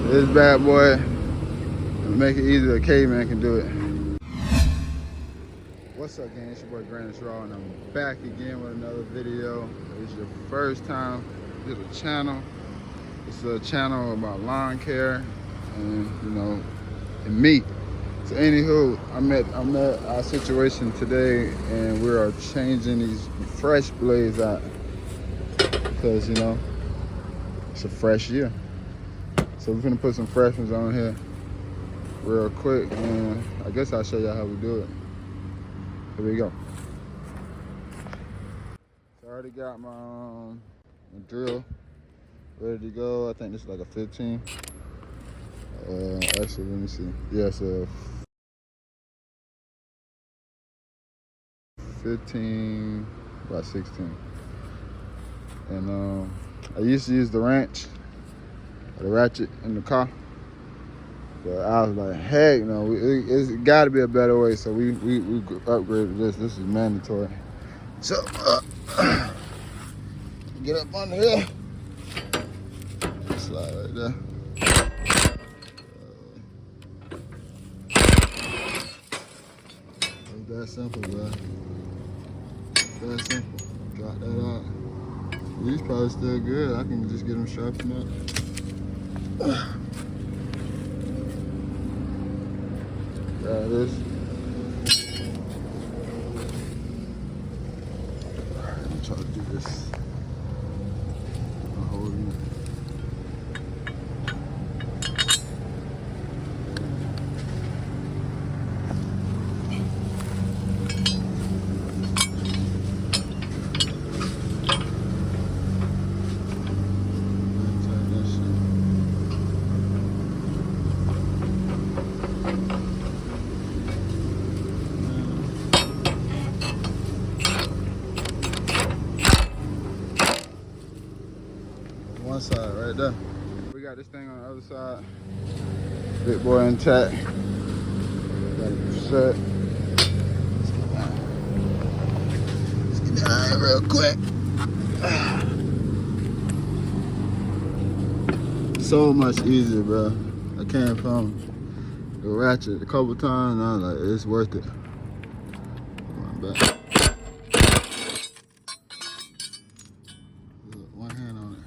This bad boy, make it easy, a caveman can do it. What's up, gang? It's your boy Grannis Raw, and I'm back again with another video. If it's your first time to the channel, it's a channel about lawn care and and meat. So anywho, I'm at our situation today, and we are changing these fresh blades out because it's a fresh year. So we're gonna put some fresh ones on here real quick, and I guess I'll show y'all how we do it. Here we go. So I already got my drill ready to go. I think this is like a 15. Actually, let me see. Yeah, it's a 15 by 16. And I used to use the wrench, the ratchet in the car. But I was like, heck no, it's got to be a better way. So we upgraded this. This is mandatory. So get up under here, slide right there. It's that simple, bro. That simple. Drop that out. These probably still good. I can just get them sharpened up. Got this. Alright, I'm trying to do this. I'm holding it. One side right there. We got this thing on the other side. Big boy intact. Got it set. Let's get down real quick. So much easier, bro. I came from the ratchet a couple times, and I was like, it's worth it. Come on, back. One hand on it.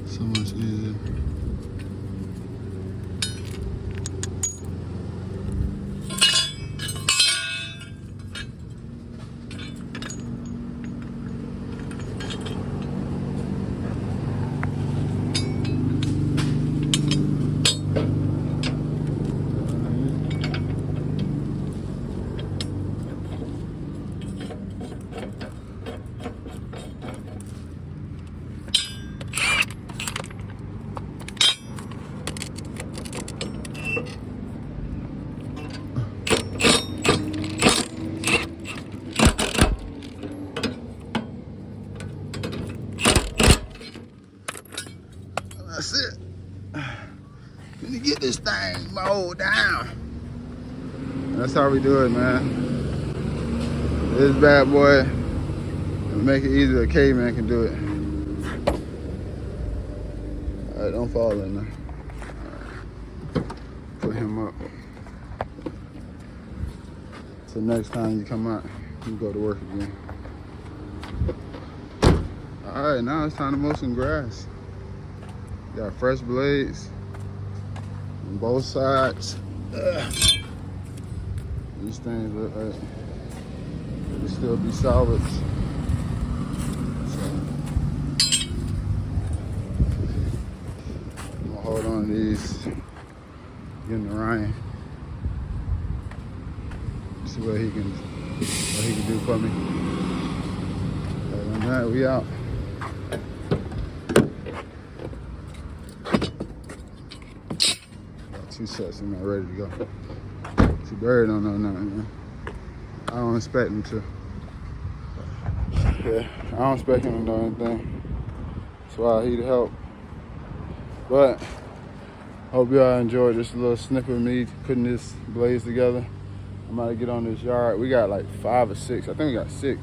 So much easier. That's it. Let me get this thing mowed down. That's how we do it, man. This bad boy, make it easy, a caveman can do it. All right, don't fall in there. Right. Put him up. So next time you come out, you go to work again. All right, now it's time to mow some grass. Got fresh blades on both sides. These things look like they still be salvaged. So I'm gonna hold on to these, get in the rain. See what he can do for me. Other than that, we out. Two sets in there ready to go. See, Barry don't know nothing, man. I don't expect him to. Yeah, I don't expect him to know anything. That's why he'd help. But hope y'all enjoyed this little snippet of me putting this blades together. I'm about to get on this yard. We got like 5 or 6. I think we got 6.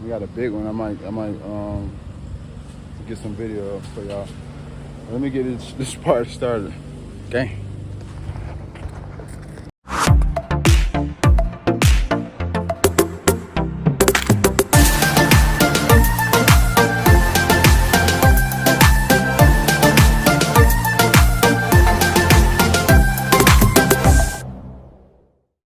We got a big one. I might get some video for y'all. Let me get this part started. Okay.